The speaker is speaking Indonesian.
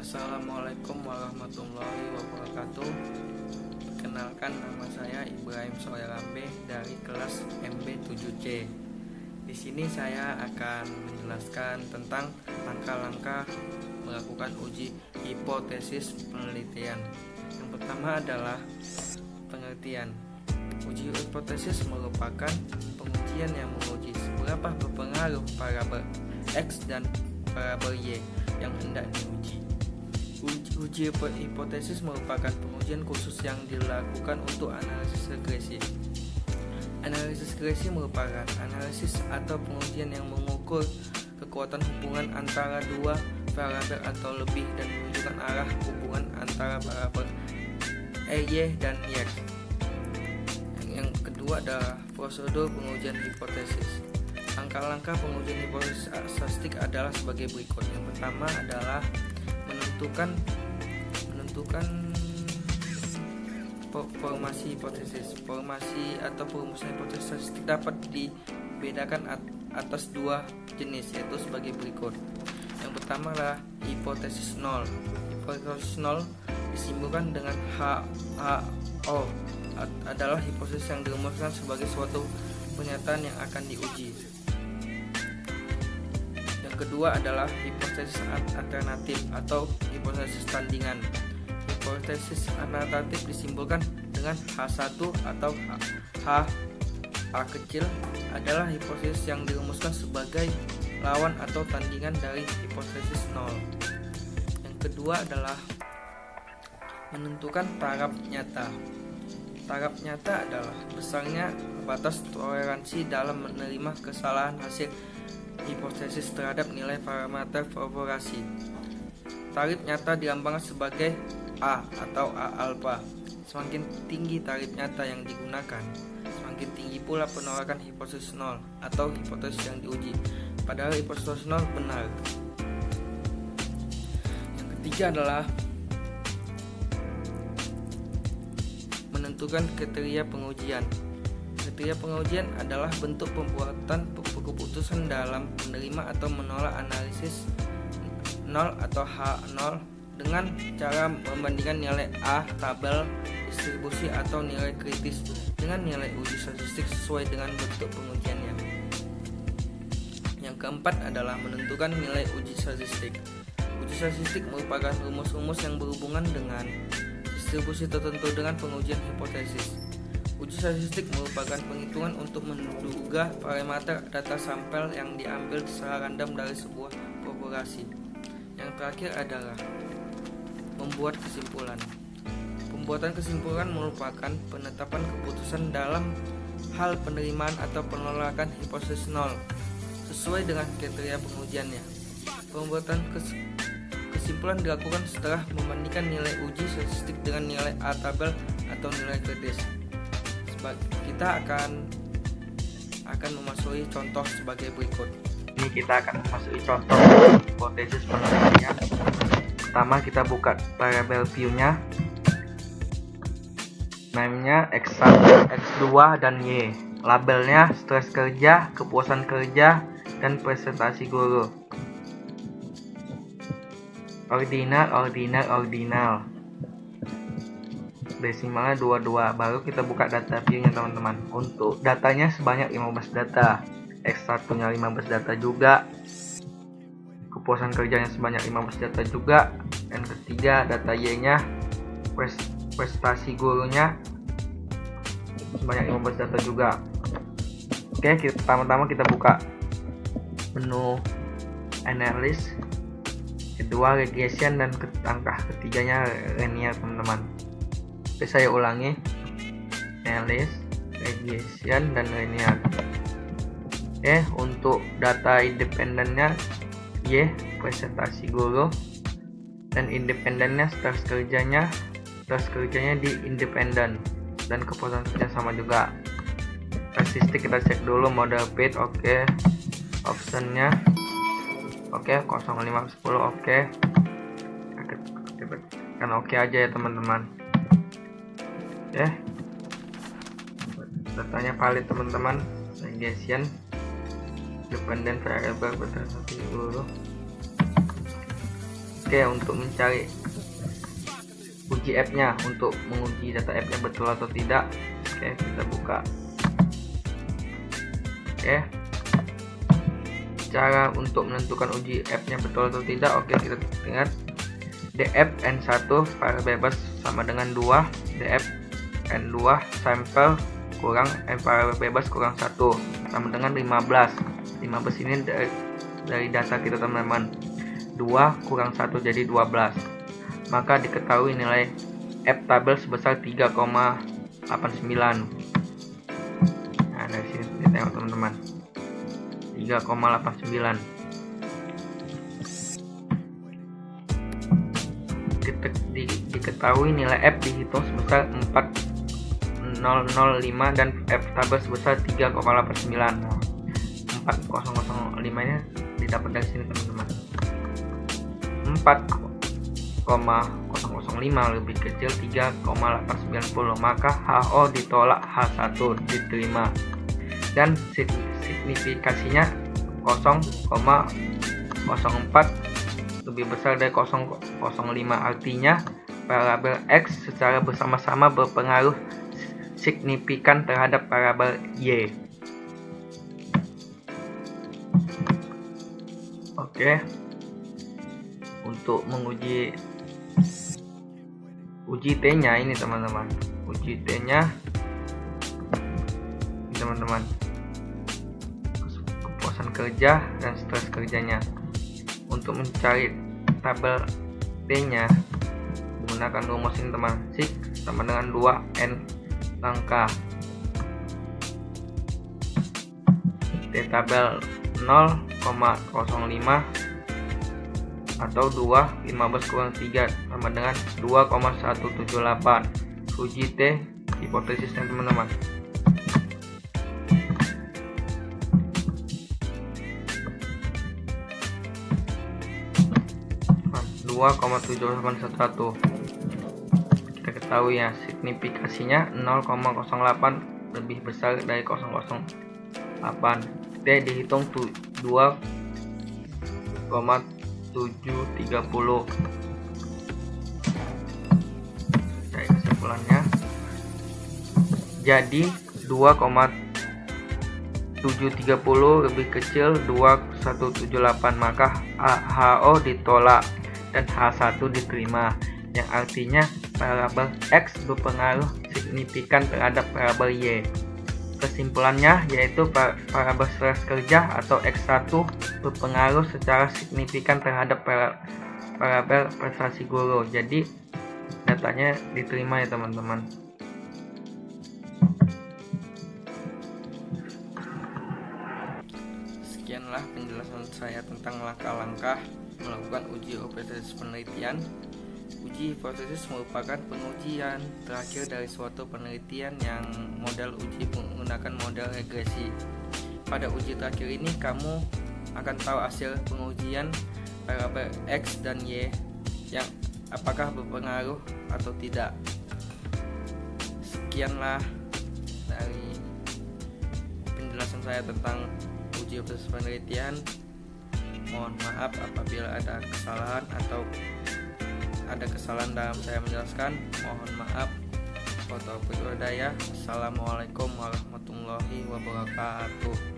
Assalamualaikum warahmatullahi wabarakatuh. Perkenalkan, nama saya Ibrahim Soerambe dari kelas MB7C. Di sini saya akan menjelaskan tentang langkah-langkah melakukan uji hipotesis penelitian. Yang pertama adalah pengertian. Uji hipotesis merupakan pengujian yang menguji seberapa berpengaruh variabel X dan variabel Y yang hendak diuji. Uji hipotesis merupakan pengujian khusus yang dilakukan untuk analisis regresi. Analisis regresi merupakan analisis atau pengujian yang mengukur kekuatan hubungan antara dua variabel atau lebih dan menunjukkan arah hubungan antara variabel Y dan X. Yang kedua adalah prosedur pengujian hipotesis. Langkah-langkah pengujian hipotesis statistik adalah sebagai berikut. Yang pertama adalah menentukan formasi hipotesis. Formasi atau perumusan hipotesis statistik dapat dibedakan atas dua jenis, yaitu sebagai berikut. Yang pertama adalah hipotesis nol. Hipotesis nol disimpulkan dengan HO, adalah hipotesis yang dirumuskan sebagai suatu pernyataan yang akan diuji. Kedua adalah hipotesis alternatif atau hipotesis tandingan. Hipotesis alternatif disimpulkan dengan H1 atau H kecil, adalah hipotesis yang dirumuskan sebagai lawan atau tandingan dari hipotesis nol. Yang kedua adalah menentukan taraf nyata. Taraf nyata adalah besarnya batas toleransi dalam menerima kesalahan hasil hipotesis terhadap nilai parameter populasi. Tarif nyata dilambangkan sebagai A atau A alpha. Semakin tinggi tarif nyata yang digunakan, semakin tinggi pula penolakan hipotesis nol atau hipotesis yang diuji, padahal hipotesis nol benar. Yang ketiga adalah menentukan kriteria pengujian. Kriteria pengujian adalah bentuk pembuatan keputusan dalam menerima atau menolak analisis nol atau H0 dengan cara membandingkan nilai A tabel distribusi atau nilai kritis dengan nilai uji statistik sesuai dengan bentuk pengujiannya. Yang keempat adalah menentukan nilai uji statistik. Uji statistik merupakan rumus-rumus yang berhubungan dengan distribusi tertentu dengan pengujian hipotesis. Uji statistik merupakan penghitungan untuk menduga parameter data sampel yang diambil secara random dari sebuah populasi. Yang terakhir adalah membuat kesimpulan. Pembuatan kesimpulan merupakan penetapan keputusan dalam hal penerimaan atau penolakan hipotesis nol sesuai dengan kriteria pengujiannya. Pembuatan kesimpulan dilakukan setelah membandingkan nilai uji statistik dengan nilai A tabel atau nilai kritis. Kita akan memasuki contoh sebagai berikut. Ini kita akan memasuki contoh hipotesis penelitian. Pertama, kita buka variabel view-nya, name-nya X1, X2, dan Y. Labelnya stres kerja, kepuasan kerja, dan presentasi guru. Ordinal. Desimalnya 22. Baru kita buka data view-nya, teman-teman. Untuk datanya sebanyak 15 data. X1 nya 15 data juga. Kepuasan kerjanya sebanyak 15 data juga. Dan ketiga, data Y nya prestasi gurunya sebanyak 15 data juga. Oke, pertama-tama kita buka menu analysis. Kedua regression, dan langkah ketiganya linear, teman-teman. Oke, saya ulangi, analysis, regression, dan linear. Oke, untuk data independennya Y, presentasi guru, dan independennya stres kerjanya di independen, dan kepuasan kerja sama juga. Statistik kita cek dulu, model fit, oke. Optionnya oke, 05 10, oke. Kan oke aja ya, teman-teman. Oke, datanya valid, teman-teman. Regression, dependent variable berdasarkan dulu. Oke, untuk mencari uji F-nya, untuk menguji data F-nya betul atau tidak. Oke, kita buka. Oke, cara untuk menentukan uji F-nya betul atau tidak. Oke, kita ingat df n1 variabel bebas sama dengan 2, df n2 sampel kurang variabel bebas kurang 1 sama dengan 15. 15 ini dari data kita teman-teman. 2 kurang 1 jadi 12. Maka diketahui nilai F tabel sebesar 3,89. Nah, dari sini kita tengok teman-teman. 3,89. Diketahui nilai F dihitung sebesar 4,005 dan F tabel sebesar 3,89. 4,005 nya didapat dari sini teman-teman. 4,005 lebih kecil 3,890, maka HO ditolak, H1 diterima, dan signifikasinya 0,04 lebih besar dari 0,05. Artinya variabel X secara bersama-sama berpengaruh signifikan terhadap variabel Y. Oke, untuk menguji T-nya ini teman-teman. Uji T-nya teman-teman, kepuasan kerja dan stres kerjanya. Untuk mencari tabel T-nya menggunakan rumus ini teman. Sig sama dengan 2N langkah. T tabel 0,05 atau 2, 15 kurang 3 sama dengan 2,178. Uji T hipotesisnya teman-teman. Kita ketahui ya, signifikasinya 0,08 lebih besar dari 0,08. T dihitung 2,730. Dari kesimpulannya, jadi 2,730 lebih kecil 2,178, maka HO ditolak dan H1 diterima, yang artinya variabel X berpengaruh signifikan terhadap variabel Y. Kesimpulannya yaitu variabel stres kerja atau X1 berpengaruh secara signifikan terhadap variabel prestasi guru. Jadi datanya diterima ya teman-teman. Sekianlah penjelasan saya tentang langkah-langkah melakukan uji hipotesis penelitian. Uji hipotesis merupakan pengujian terakhir dari suatu penelitian yang model uji menggunakan model regresi. Pada uji terakhir ini kamu akan tahu hasil pengujian variabel X dan Y yang apakah berpengaruh atau tidak. Sekianlah dari penjelasan saya tentang uji hipotesis penelitian. Mohon maaf apabila ada kesalahan atau ada kesalahan dalam saya menjelaskan. Mohon maaf. Assalamualaikum warahmatullahi wabarakatuh.